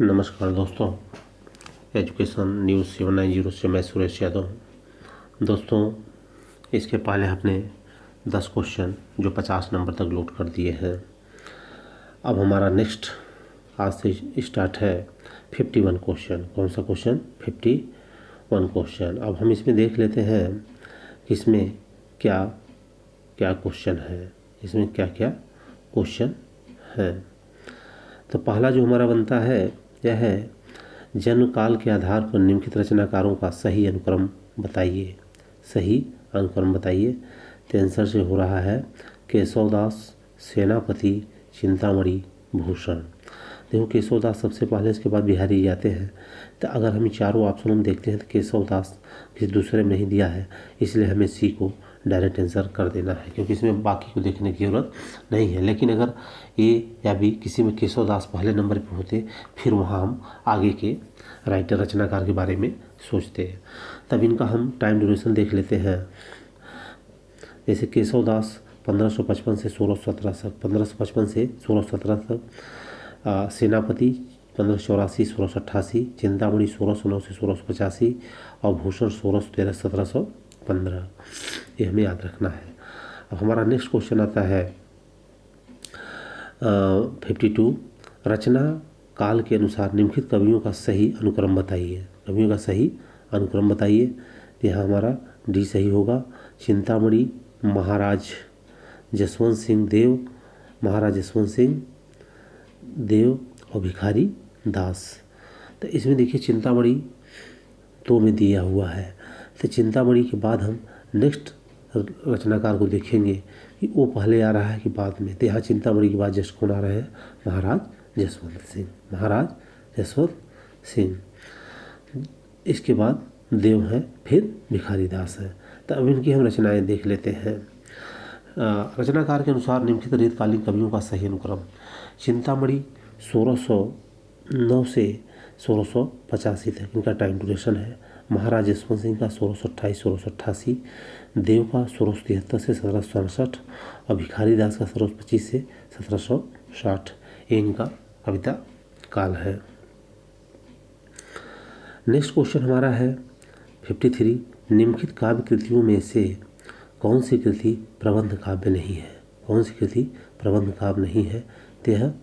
नमस्कार दोस्तों, education news 790 से मैं सुरेश यादव हूँ। दोस्तों, इसके पहले हमने 10 क्वेश्चन जो 50 नंबर तक लोड कर दिए हैं। अब हमारा नेक्स्ट आज से स्टार्ट है 51 क्वेश्चन। कौन सा क्वेश्चन? 51 क्वेश्चन। अब हम इसमें देख लेते हैं कि इसमें क्या क्या क्वेश्चन है, इसमें क्या क्या क्वेश्चन हैं। तो पहला जो हमारा बनता है यह है, जन्म काल के आधार पर निम्नलिखित रचनाकारों का सही अनुक्रम बताइए। सही अनुक्रम बताइए। तो आंसर से हो रहा है केशवदास, सेनापति, चिंतामणि, भूषण। देखो, केशवदास सबसे पहले, इसके बाद बिहारी जाते हैं। तो अगर हम चारों ऑप्शन हम देखते हैं तो केशवदास किसी दूसरे में नहीं दिया है, इसलिए हमें सी को डायरेक्ट आंसर कर देना है, क्योंकि इसमें बाकी को देखने की जरूरत नहीं है। लेकिन अगर ए या बी किसी में केशवदास पहले नंबर पर होते, फिर वहाँ हम आगे के राइटर रचनाकार के बारे में सोचते हैं। तब इनका हम टाइम ड्यूरेशन देख लेते हैं। जैसे केशवदास 1555 से 1617 तक, 1555 से 1617 तक। सेनापति 1584 1688, चिंतामणि 1609 से 1685 और भूषण 1613 1715। ये हमें याद रखना है। अब हमारा नेक्स्ट क्वेश्चन आता है 52, रचना काल के अनुसार निम्नलिखित कवियों का सही अनुक्रम बताइए। कवियों का सही अनुक्रम बताइए। यहाँ हमारा डी सही होगा। चिंतामणि महाराज जसवंत सिंह देव, महाराज जसवंत सिंह देव और भिखारी दास। तो इसमें देखिए चिंतामणि 2 में दिया हुआ है। तो चिंतामणि के बाद हम नेक्स्ट रचनाकार को देखेंगे कि वो पहले आ रहा है कि बाद में। तो यहाँ चिंतामणि के बाद जस्ट कौन आ रहे हैं? महाराज जसवंत सिंह। महाराज जसवंत सिंह। इसके बाद देव हैं, फिर भिखारी दास है। तो अब इनकी हम रचनाएं देख लेते हैं। रचनाकार के अनुसार निम्नलिखित रीतकालीन कवियों का सही अनुक्रम। चिंतामणि 1609 से 1685 तक इनका टाइम ड्यूरेशन है। महाराज जसवंत सिंह का 1628 1688, देव का 1673 से 1767 और भिखारी दास का 1625 से 1760। ये इनका कविता काल है। नेक्स्ट क्वेश्चन हमारा है 53, निम्नलिखित काव्य कृतियों में से कौन सी कृति प्रबंध काव्य नहीं है? कौन सी कृति प्रबंध काव्य नहीं है? तो यह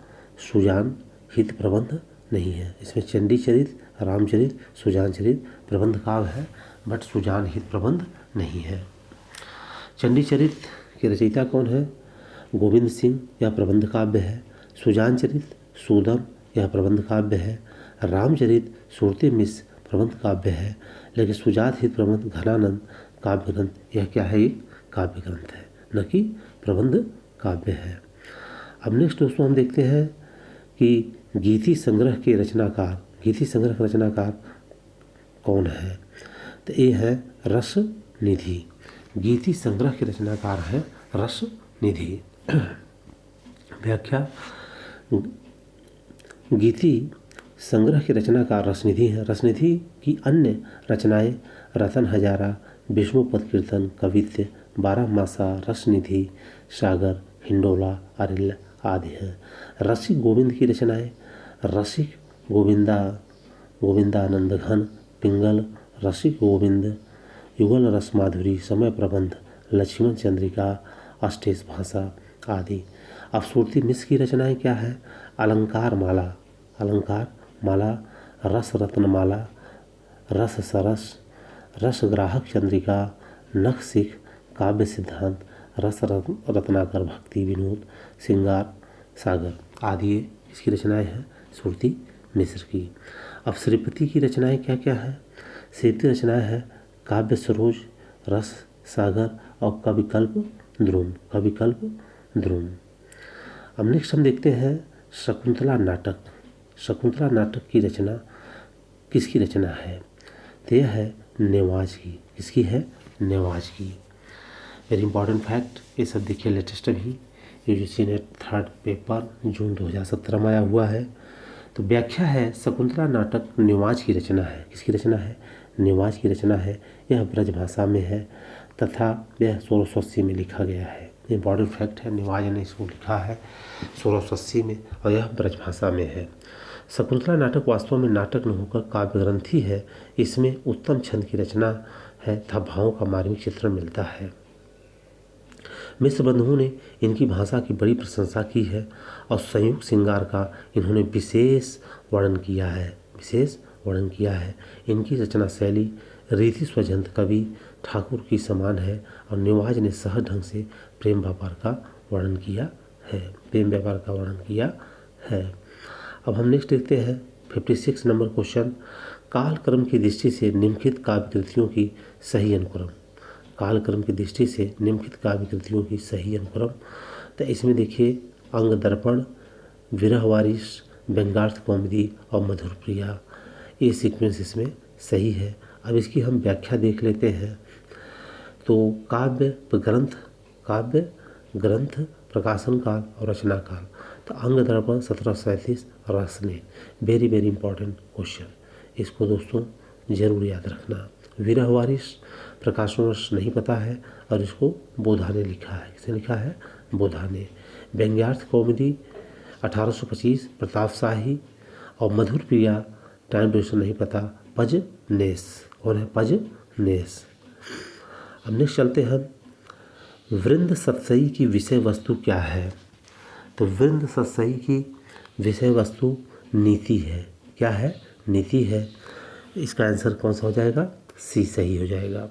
सुजान हित प्रबंध नहीं है। इसमें चंडी चरित, रामचरित, सुजान चरित प्रबंध काव्य है, बट सुजान हित प्रबंध नहीं है। चंडी चरित के रचयिता कौन है? गोविंद सिंह, यह प्रबंध काव्य है। सुजान चरित सूदम, यह प्रबंध काव्य है। रामचरित सुरते मिश्र प्रबंध काव्य है। लेकिन सुजात हित प्रबंध घनानंद काव्य ग्रंथ, यह क्या है? एक काव्य ग्रंथ है, न कि प्रबंध काव्य है। अब नेक्स्ट दोस्तों हम देखते हैं कि गीति संग्रह के रचनाकार, गीति संग्रह का रचनाकार कौन है? तो ये है रस निधि। गीति संग्रह के रचनाकार है रस निधि। व्याख्या, गीति संग्रह के रचनाकार रसनिधि है। रसनिधि की अन्य रचनाएं रतन हजारा, विष्णुपद कीर्तन, कवित्य, 12 मासा, रसनिधि, सागर, हिंडोला, अरिल आदि हैं। रसिक गोविंद की रचनाएं रसिक गोविंदानंद घन, पिंगल, रसिक गोविंद, युगल रस माधुरी, समय प्रबंध, लक्ष्मण चंद्रिका, अष्टेश भाषा आदि। अब सुरती मिश्र की रचनाएं क्या है? अलंकार माला, रस रत्नमाला, रस सरस, रस ग्राहक चंद्रिका, नख सिख, काव्य सिद्धांत, रस रत्नाकर, भक्ति विनोद, श्रृंगार सागर आदि इसकी रचनाएं हैं सुरती मिश्र की। अब श्रीपति की रचनाएं क्या क्या है? श्रीपति रचनाएं है काव्य सरोज, रस सागर और कविकल्प ध्रुम। अब नेक्स्ट हम देखते हैं शकुंतला नाटक। शकुंतला नाटक की रचना किसकी रचना है? तो यह है नेवाज की। किसकी है? नेवाज की। वेरी इंपॉर्टेंट फैक्ट, ये सब देखिए लेटेस्ट अभी यूजीसी नेट 3rd पेपर जून 2017 में आया हुआ है। तो व्याख्या है, शकुंतला नाटक नेवाज की रचना है। किसकी रचना है? नेवाज की रचना है। यह ब्रज भाषा में है तथा यह 1680 में लिखा गया है। इंपॉर्टेंट फैक्ट है, नेवाज ने इसको लिखा है 1680 में और यह ब्रज भाषा में है। शकुंतला नाटक वास्तव में नाटक न होकर काव्य ग्रंथ ही है। इसमें उत्तम छंद की रचना है तथा भावों का मार्मिक चित्रण मिलता है। मिश्र बंधुओं ने इनकी भाषा की बड़ी प्रशंसा की है और संयुक्त श्रृंगार का इन्होंने विशेष वर्णन किया है। इनकी रचना शैली रीति स्वजंत कवि ठाकुर की समान है और निवाज ने सहज ढंग से प्रेम व्यापार का वर्णन किया है। अब हम नेक्स्ट देखते हैं 56 नंबर क्वेश्चन, कालक्रम की दृष्टि से निम्नलिखित काव्य कृतियों की सही अनुक्रम। कालक्रम की दृष्टि से निम्नलिखित काव्य कृतियों की सही अनुक्रम, तो इसमें देखिए अंग दर्पण, विरह वारिस, व्यंग्यार्थ कौमुदी और मधुर प्रिया, ये सीक्वेंस इसमें सही है। अब इसकी हम व्याख्या देख लेते हैं। तो काव्य ग्रंथ प्रकाशन काल और रचना काल, तो अंग दर्पण 1737 रस ने, वेरी इंपॉर्टेंट क्वेश्चन, इसको दोस्तों जरूर याद रखना। विरह वारिस प्रकाशन वर्ष नहीं पता है और इसको बोधा ने लिखा है। किसने लिखा है? बोधा ने। व्यंग्यार्थ कौमुदी 1825 प्रताप शाही और मधुर प्रिया टाइम ड्यूरेशन नहीं पता, पजनेस। कौन है? पजनेस। अब नेक्स्ट चलते हैं, वृंद सत्सई की विषय वस्तु क्या है? तो वृंद सत्सई की विषय वस्तु नीति है। क्या है? नीति है। इसका आंसर कौन सा हो जाएगा? सी सही हो जाएगा।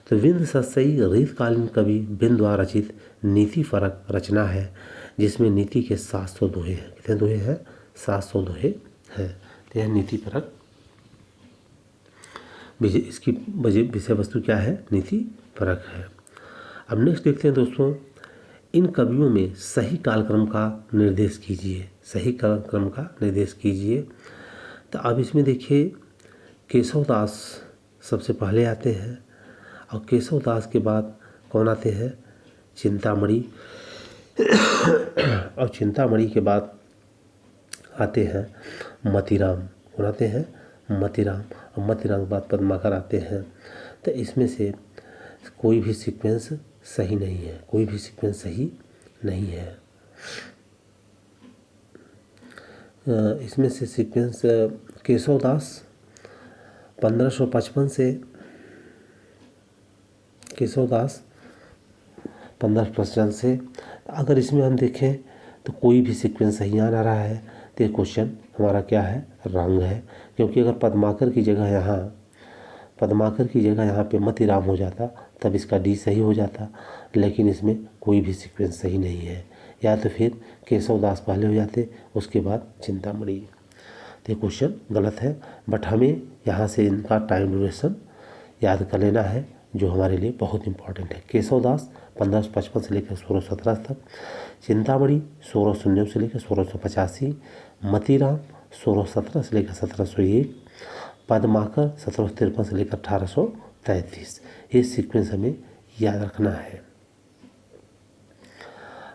तो वृंद सत्सई रीतकालीन कवि बिंद द्वारा रचित नीति परक रचना है जिसमें नीति के 700 दोहे हैं। कितने दोहे हैं? 700 दोहे हैं। तो यह नीति परक, इसकी विषय वस्तु क्या है? नीति परक है। अब नेक्स्ट देखते हैं दोस्तों, इन कवियों में सही कालक्रम का निर्देश कीजिए। तो अब इसमें देखिए केशवदास सबसे पहले आते हैं और केशवदास के बाद कौन आते हैं? चिंतामणि और चिंतामणि के बाद आते हैं मतीराम। कौन आते हैं? मतीराम। और मतीराम के बाद पद्माकर आते हैं। तो इसमें से कोई भी सीक्वेंस सही नहीं है। इसमें से सीक्वेंस केशवदास 1555 से, अगर इसमें हम देखें तो कोई भी सीक्वेंस सही आ रहा है तो ये क्वेश्चन हमारा क्या है? रॉन्ग है। क्योंकि अगर पद्माकर की जगह यहाँ पे मतीराम हो जाता तब इसका डी सही हो जाता, लेकिन इसमें कोई भी सीक्वेंस सही नहीं है। या तो फिर केशवदास पहले हो जाते, उसके बाद चिंतामणि। तो ये क्वेश्चन गलत है, बट हमें यहाँ से इनका टाइम ड्यूरेशन याद कर लेना है जो हमारे लिए बहुत इंपॉर्टेंट है। केशवदास 1555 से लेकर 1617 तक, चिंतामणि 1609 से लेकर 1685, मतीराम 1617 से लेकर 1701, पद्माकर 1753 से लेकर 1833। ये सीक्वेंस हमें याद रखना है।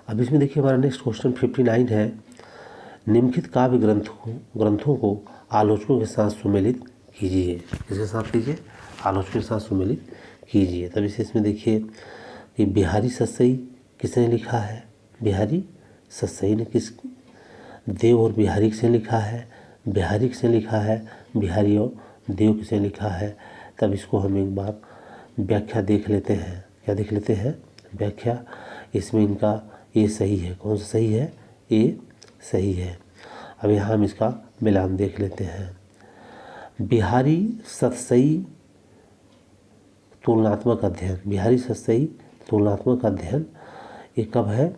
अब इसमें देखिए हमारा नेक्स्ट क्वेश्चन 59 है, निम्नलिखित काव्य ग्रंथों को आलोचकों के साथ सुमेलित कीजिए। किसके साथ कीजिए? आलोचकों के साथ सुमेलित कीजिए। तब इसमें देखिए कि बिहारी सतसई किसने लिखा है? बिहारी सतसई ने देव और बिहारी किसने लिखा है? बिहारी किसने लिखा है? बिहारी और देव किसने लिखा है? तब इसको हम एक बार व्याख्या देख लेते हैं। क्या देख लेते हैं? व्याख्या। इसमें इनका ये सही है। कौन सा सही है? ये सही है। अब यहाँ हम इसका मिलान देख लेते हैं। बिहारी सतसई तुलनात्मक अध्ययन, ये कब है?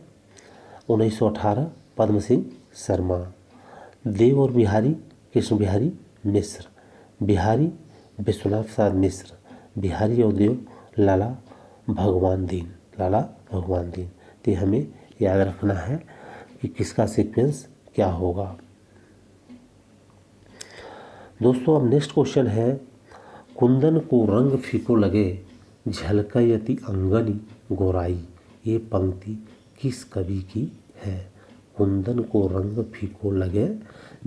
1918, पद्म सिंह शर्मा। देव और बिहारी कृष्ण बिहारी मिश्र, बिहारी विश्वनाथ प्रसाद मिश्र, बिहारी और देव लाला भगवान दीन। तो हमें याद रखना है कि किसका सीक्वेंस क्या होगा। दोस्तों अब नेक्स्ट क्वेश्चन है, कुंदन को रंग फीको लगे झलकयति अंगनी गोराई, ये पंक्ति किस कवि की है? कुंदन को रंग फीको लगे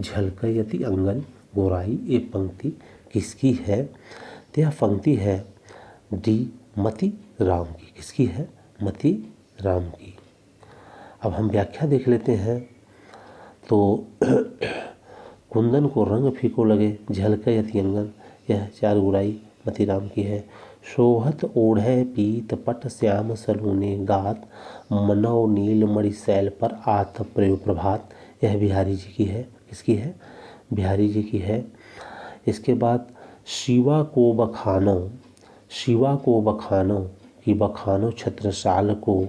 झलकयति अंगनी गोराई, ये पंक्ति किसकी है? तो यह पंक्ति है डी मती राम की। किसकी है? मती राम की। अब हम व्याख्या देख लेते हैं। तो कुंदन को रंग फीको लगे झलके अतियंगन, यह चार गुराई मतीराम की है। शोभत ओढ़े पीत पट श्याम सलूने गात, मनौ नील मणिशैल पर आत प्रयो प्रभात, यह बिहारी जी की है। किसकी है? बिहारी जी की है। इसके बाद शिवा को बखानो, शिवा को बखानो कि बखानो छत्रसाल को,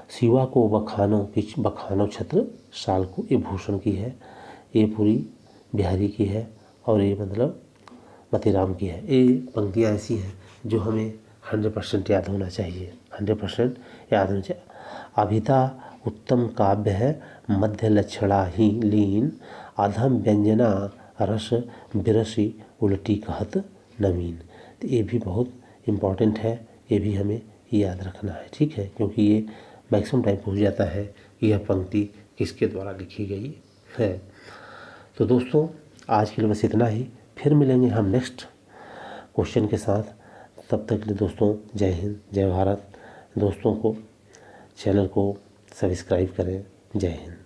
शिवा को बखानो कि बखानो छत्रसाल को, ये भूषण की है। ये पूरी बिहारी की है और ये मतलब मतीराम की है। ये पंक्तियाँ ऐसी हैं जो हमें 100% याद होना चाहिए, 100% याद होना चाहिए। अभिता उत्तम काव्य है, मध्य लक्षणा ही लीन, अधम व्यंजना रस बिरसी उल्टी कहत नवीन। तो ये भी बहुत इम्पॉर्टेंट है, ये भी हमें याद रखना है, ठीक है, क्योंकि ये मैक्सिमम टाइम पूछ जाता है कि यह पंक्ति किसके द्वारा लिखी गई है। तो दोस्तों आज के लिए बस इतना ही, फिर मिलेंगे हम नेक्स्ट क्वेश्चन के साथ। तब तक के लिए दोस्तों जय हिंद जय भारत। दोस्तों को चैनल को सब्सक्राइब करें। जय हिंद।